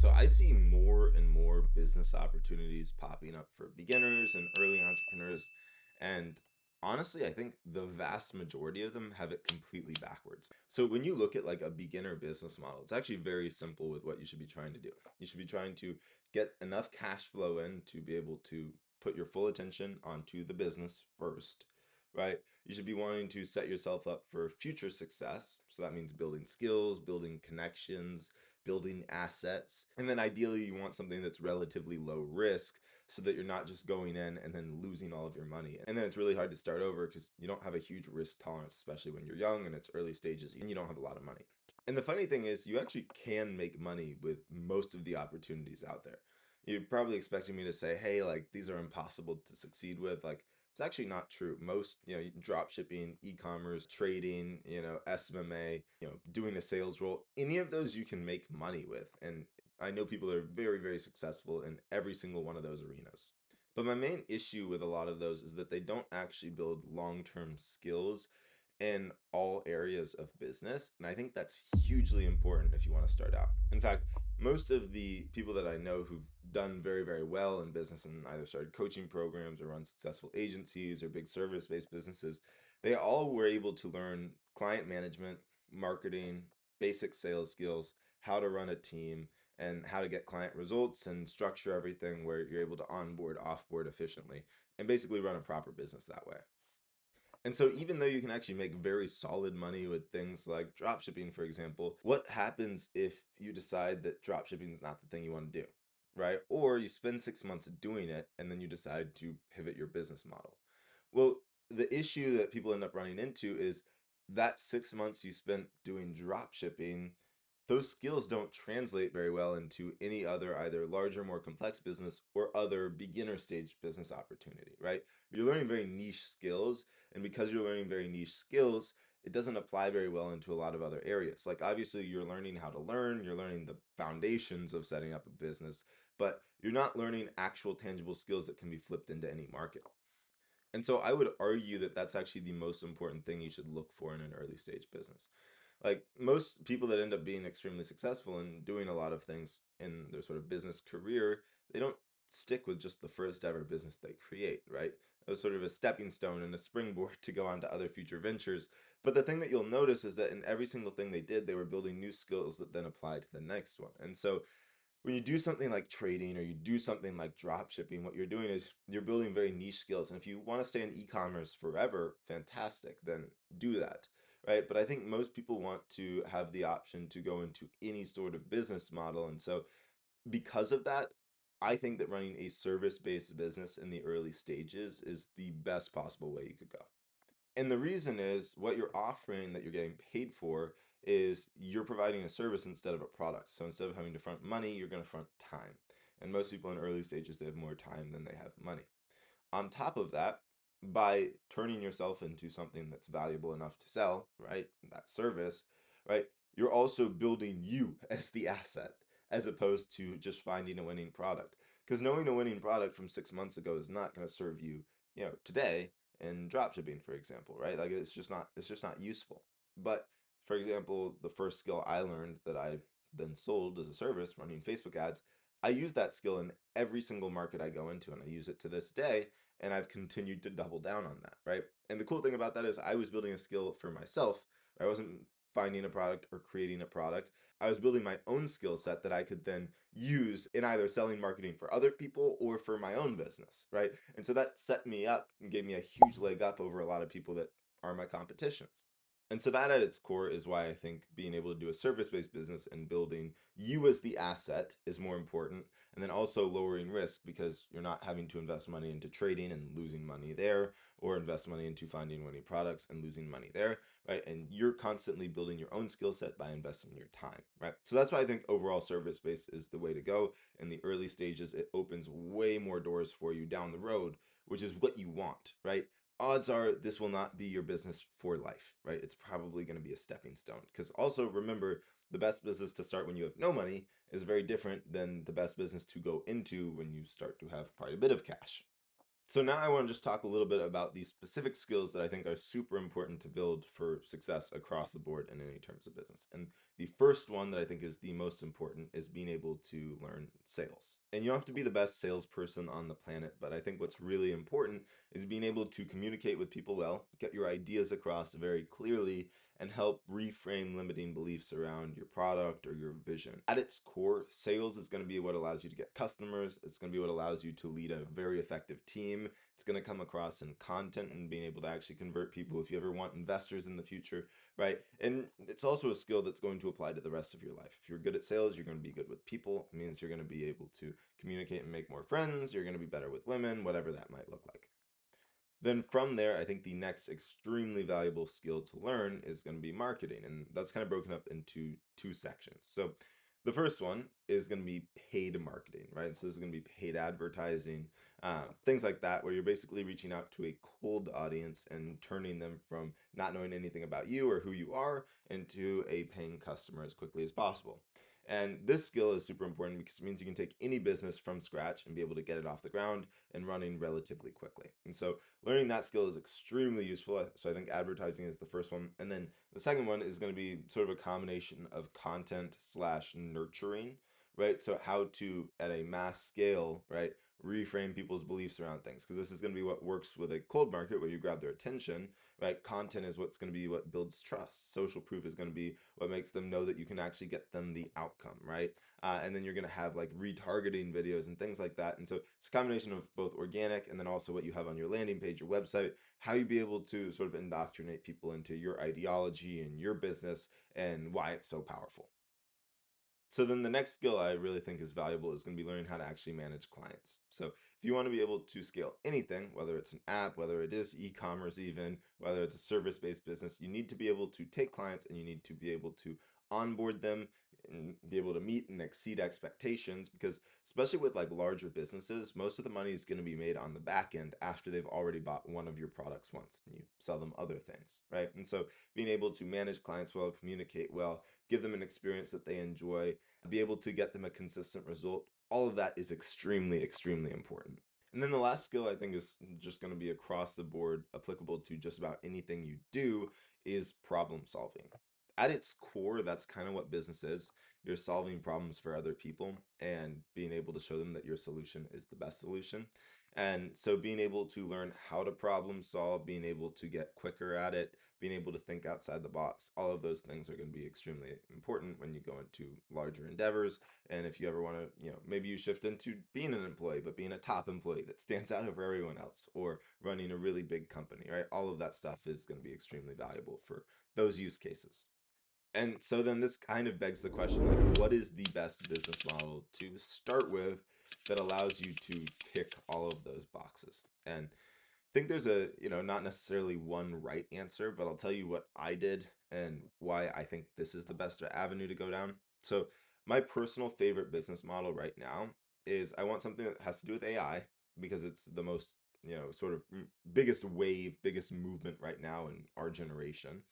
So I see more and more business opportunities popping up for beginners and early entrepreneurs. And honestly, I think the vast majority of them have it completely backwards. So when you look at like a beginner business model, it's actually very simple with what you should be trying to do. You should be trying to get enough cash flow in to be able to put your full attention onto the business first, right? You should be wanting to set yourself up for future success. So that means building skills, building connections, building assets. And then ideally, you want something that's relatively low risk so that you're not just going in and then losing all of your money. And then it's really hard to start over because you don't have a huge risk tolerance, especially when you're young and it's early stages and you don't have a lot of money. And the funny thing is, you actually can make money with most of the opportunities out there. You're probably expecting me to say, hey, like these are impossible to succeed with. Like, it's actually not true. Most, drop shipping, e-commerce, trading, SMMA, doing a sales role, any of those you can make money with. And I know people are very, very successful in every single one of those arenas. But my main issue with a lot of those is that they don't actually build long-term skills in all areas of business. And I think that's hugely important if you want to start out. In fact, most of the people that I know who've done very, very well in business and either started coaching programs or run successful agencies or big service based businesses, they all were able to learn client management, marketing, basic sales skills, how to run a team, and how to get client results and structure everything where you're able to onboard, offboard efficiently, and basically run a proper business that way. And so even though you can actually make very solid money with things like drop shipping, for example, what happens if you decide that drop shipping is not the thing you want to do, right? Or you spend 6 months doing it and then you decide to pivot your business model. Well, the issue that people end up running into is that 6 months you spent doing drop shipping, those skills don't translate very well into any other either larger, more complex business or other beginner stage business opportunity, right? You're learning very niche skills, and because you're learning very niche skills, it doesn't apply very well into a lot of other areas. Like obviously you're learning how to learn, you're learning the foundations of setting up a business, but you're not learning actual tangible skills that can be flipped into any market. And so I would argue that that's actually the most important thing you should look for in an early stage business. Like most people that end up being extremely successful and doing a lot of things in their sort of business career, they don't stick with just the first ever business they create, right? It was sort of a stepping stone and a springboard to go on to other future ventures. But the thing that you'll notice is that in every single thing they did, they were building new skills that then applied to the next one. And so when you do something like trading or you do something like drop shipping, what you're doing is you're building very niche skills. And if you want to stay in e-commerce forever, fantastic, then do that. Right. But I think most people want to have the option to go into any sort of business model. And so because of that, I think that running a service-based business in the early stages is the best possible way you could go. And the reason is what you're offering that you're getting paid for is you're providing a service instead of a product. So instead of having to front money, you're going to front time. And most people in early stages, they have more time than they have money. On top of that, by turning yourself into something that's valuable enough to sell, right? That service, right? You're also building you as the asset as opposed to just finding a winning product. Because knowing a winning product from 6 months ago is not going to serve you, today in dropshipping, for example, right? Like it's just not useful. But for example, the first skill I learned that I then sold as a service running Facebook ads, I use that skill in every single market I go into, and I use it to this day, and I've continued to double down on that, right? And the cool thing about that is I was building a skill for myself. I wasn't finding a product or creating a product. I was building my own skill set that I could then use in either selling marketing for other people or for my own business, right? And so that set me up and gave me a huge leg up over a lot of people that are my competition. And so that at its core is why I think being able to do a service-based business and building you as the asset is more important. And then also lowering risk because you're not having to invest money into trading and losing money there, or invest money into finding winning products and losing money there, right? And you're constantly building your own skill set by investing your time, right? So that's why I think overall service-based is the way to go. In the early stages, it opens way more doors for you down the road, which is what you want, right? Odds are this will not be your business for life, right? It's probably going to be a stepping stone. Because also remember, the best business to start when you have no money is very different than the best business to go into when you start to have quite a bit of cash. So now I want to just talk a little bit about these specific skills that I think are super important to build for success across the board in any terms of business. And the first one that I think is the most important is being able to learn sales. And you don't have to be the best salesperson on the planet, but I think what's really important is being able to communicate with people well, get your ideas across very clearly, and help reframe limiting beliefs around your product or your vision. At its core, sales is going to be what allows you to get customers. It's going to be what allows you to lead a very effective team. It's going to come across in content and being able to actually convert people if you ever want investors in the future, right? And it's also a skill that's going to apply to the rest of your life. If you're good at sales, you're going to be good with people. It means you're going to be able to communicate and make more friends. You're going to be better with women, whatever that might look like. Then from there, I think the next extremely valuable skill to learn is going to be marketing. And that's kind of broken up into two sections. So the first one is going to be paid marketing, right? So this is going to be paid advertising, things like that, where you're basically reaching out to a cold audience and turning them from not knowing anything about you or who you are into a paying customer as quickly as possible. And this skill is super important because it means you can take any business from scratch and be able to get it off the ground and running relatively quickly. And so learning that skill is extremely useful. So I think advertising is the first one. And then the second one is going to be sort of a combination of content slash nurturing, right? So how to, at a mass scale, right, reframe people's beliefs around things. Because this is going to be what works with a cold market where you grab their attention, right? Content is what's going to be what builds trust. Social proof is going to be what makes them know that you can actually get them the outcome, right? And then you're going to have like retargeting videos and things like that. And so it's a combination of both organic and then also what you have on your landing page, your website, how you be able to sort of indoctrinate people into your ideology and your business and why it's so powerful. So then the next skill I really think is valuable is going to be learning how to actually manage clients. So if you want to be able to scale anything, whether it's an app, whether it is e-commerce even, whether it's a service-based business, you need to be able to take clients and you need to be able to onboard them and be able to meet and exceed expectations because especially with like larger businesses, most of the money is going to be made on the back end after they've already bought one of your products once and you sell them other things, right? And so being able to manage clients well, communicate well, give them an experience that they enjoy, be able to get them a consistent result. All of that is extremely, extremely important. And then the last skill I think is just going to be across the board, applicable to just about anything you do, is problem solving. At its core, that's kind of what business is. You're solving problems for other people and being able to show them that your solution is the best solution. And so being able to learn how to problem solve, being able to get quicker at it, being able to think outside the box, all of those things are going to be extremely important when you go into larger endeavors. And if you ever want to, maybe you shift into being an employee, but being a top employee that stands out over everyone else, or running a really big company, right? All of that stuff is going to be extremely valuable for those use cases. And so then this kind of begs the question, like, what is the best business model to start with that allows you to tick all of those boxes? And think there's a, not necessarily one right answer, but I'll tell you what I did and why I think this is the best avenue to go down. So, my personal favorite business model right now is I want something that has to do with AI because it's the most, sort of biggest wave, biggest movement right now in our generation.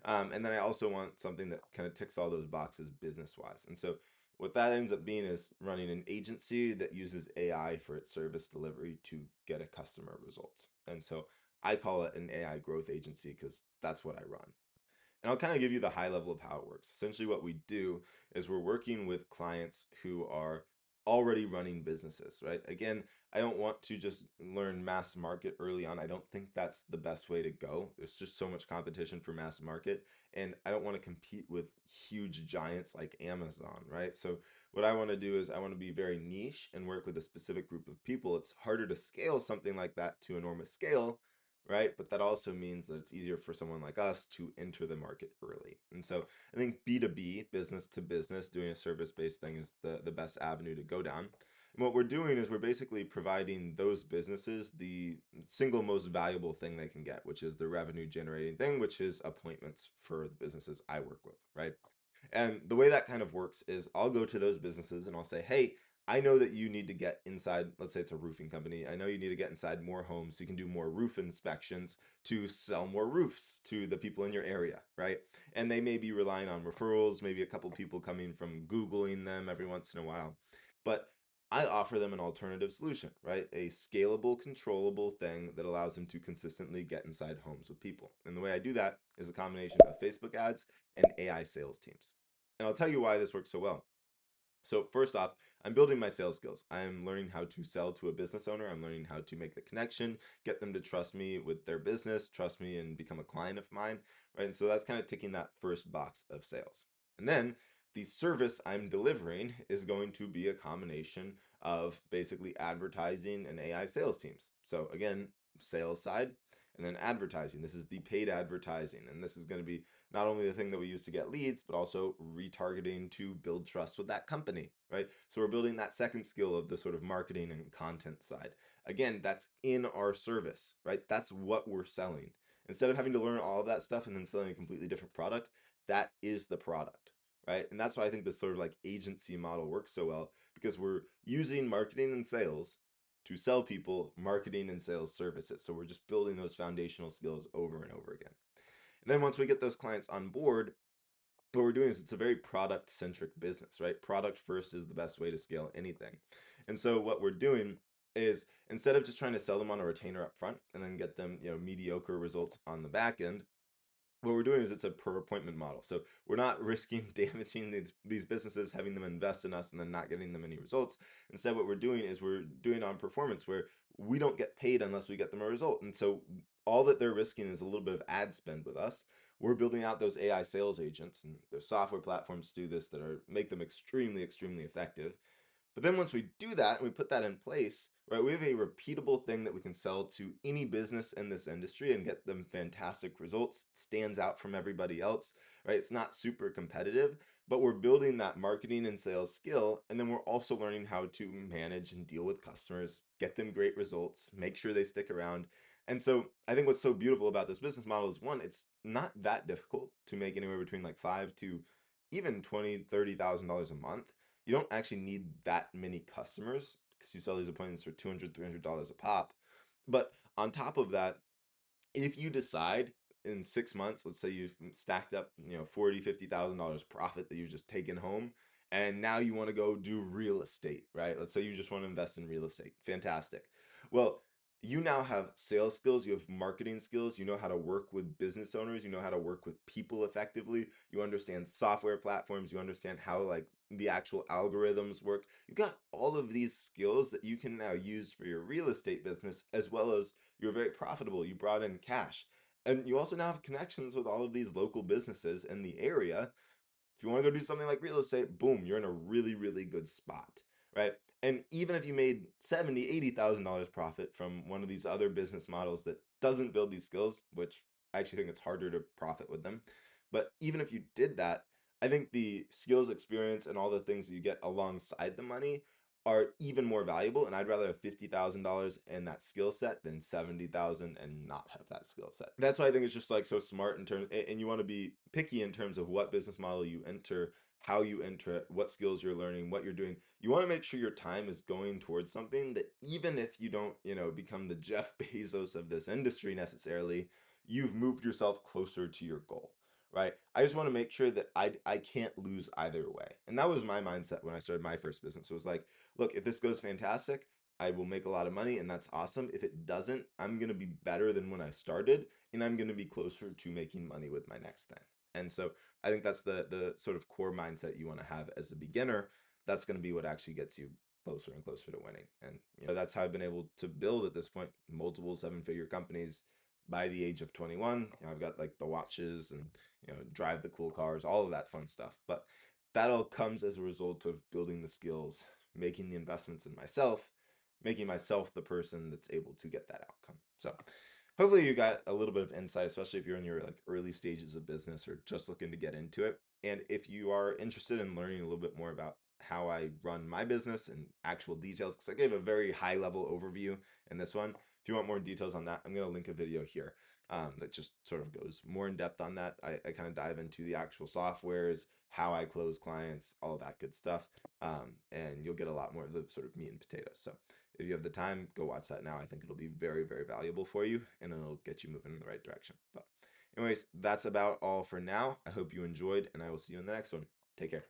And then I also want something that kind of ticks all those boxes business wise. And so, what that ends up being is running an agency that uses AI for its service delivery to get a customer result. And so I call it an AI growth agency because that's what I run. And I'll kind of give you the high level of how it works. Essentially, what we do is we're working with clients who are already running businesses, right? Again, I don't want to just learn mass market early on. I don't think that's the best way to go. There's just so much competition for mass market, and I don't want to compete with huge giants like Amazon, right? So, what I want to do is I want to be very niche and work with a specific group of people. It's harder to scale something like that to enormous scale, right? But that also means that it's easier for someone like us to enter the market early. And so I think B2B, business to business, doing a service-based thing is the best avenue to go down. And what we're doing is we're basically providing those businesses the single most valuable thing they can get, which is the revenue generating thing, which is appointments for the businesses I work with, right? And the way that kind of works is I'll go to those businesses and I'll say, hey, I know that you need to get inside, let's say it's a roofing company. I know you need to get inside more homes so you can do more roof inspections to sell more roofs to the people in your area, right? And they may be relying on referrals, maybe a couple people coming from Googling them every once in a while. But I offer them an alternative solution, right? A scalable, controllable thing that allows them to consistently get inside homes with people. And the way I do that is a combination of Facebook ads and AI sales teams. And I'll tell you why this works so well. So first off, I'm building my sales skills. I'm learning how to sell to a business owner. I'm learning how to make the connection, get them to trust me with their business, trust me and become a client of mine, right? And so that's kind of ticking that first box of sales. And then the service I'm delivering is going to be a combination of basically advertising and AI sales teams. So again, sales side and then advertising. This is the paid advertising. And this is going to be not only the thing that we use to get leads, but also retargeting to build trust with that company, right? So we're building that second skill of the sort of marketing and content side. Again, that's in our service, right? That's what we're selling. Instead of having to learn all of that stuff and then selling a completely different product, that is the product, right? And that's why I think this sort of like agency model works so well, because we're using marketing and sales to sell people marketing and sales services. So we're just building those foundational skills over and over again. And then once we get those clients on board, what we're doing is it's a very product centric business, right? Product first is the best way to scale anything. And so what we're doing is instead of just trying to sell them on a retainer up front and then get them, mediocre results on the back end, what we're doing is it's a per appointment model. So we're not risking damaging these businesses, having them invest in us and then not getting them any results. Instead, what we're doing is we're doing on performance where we don't get paid unless we get them a result. And so all that they're risking is a little bit of ad spend with us. We're building out those AI sales agents, and there's software platforms to do this that are make them extremely, extremely effective. But then once we do that and we put that in place, right, we have a repeatable thing that we can sell to any business in this industry and get them fantastic results. It stands out from everybody else, right? It's not super competitive, but we're building that marketing and sales skill. And then we're also learning how to manage and deal with customers, get them great results, make sure they stick around. And so I think what's so beautiful about this business model is one, it's not that difficult to make anywhere between like five to even 20, $30,000 a month. You don't actually need that many customers because you sell these appointments for $200, $300 a pop. But on top of that, if you decide in 6 months, let's say you've stacked up, 40, $50,000 profit that you've just taken home, and now you want to go do real estate, right? Let's say you just want to invest in real estate. Fantastic. Well, you now have sales skills, you have marketing skills, you know how to work with business owners, you know how to work with people effectively, you understand software platforms, you understand how like the actual algorithms work. You've got all of these skills that you can now use for your real estate business, as well as you're very profitable. You brought in cash. And you also now have connections with all of these local businesses in the area. If you want to go do something like real estate, boom, you're in a really, really good spot, right? And even if you made 70, $80,000 profit from one of these other business models that doesn't build these skills, which I actually think it's harder to profit with them. But even if you did that, I think the skills, experience, and all the things that you get alongside the money are even more valuable. And I'd rather have $50,000 and that skill set than 70,000 and not have that skill set. That's why I think it's just like so smart in terms, and you want to be picky in terms of what business model you enter, how you enter it, what skills you're learning, what you're doing. You want to make sure your time is going towards something that even if you don't, become the Jeff Bezos of this industry necessarily, you've moved yourself closer to your goal. Right. I just want to make sure that I can't lose either way. And that was my mindset when I started my first business. It was like, look, if this goes fantastic, I will make a lot of money and that's awesome. If it doesn't, I'm going to be better than when I started and I'm going to be closer to making money with my next thing. And so I think that's the sort of core mindset you want to have as a beginner. That's going to be what actually gets you closer and closer to winning. And that's how I've been able to build at this point multiple seven-figure companies by the age of 21. I've got like the watches and drive the cool cars, all of that fun stuff. But that all comes as a result of building the skills, making the investments in myself, making myself the person that's able to get that outcome. So hopefully you got a little bit of insight, especially if you're in your like early stages of business or just looking to get into it. And if you are interested in learning a little bit more about how I run my business and actual details, because I gave a very high level overview in this one. If you want more details on that, I'm going to link a video here that just sort of goes more in depth on that. I kind of dive into the actual softwares, how I close clients, all that good stuff. And you'll get a lot more of the sort of meat and potatoes. So if you have the time, go watch that now. I think it'll be very, very valuable for you and it'll get you moving in the right direction. But anyways, that's about all for now. I hope you enjoyed and I will see you in the next one. Take care.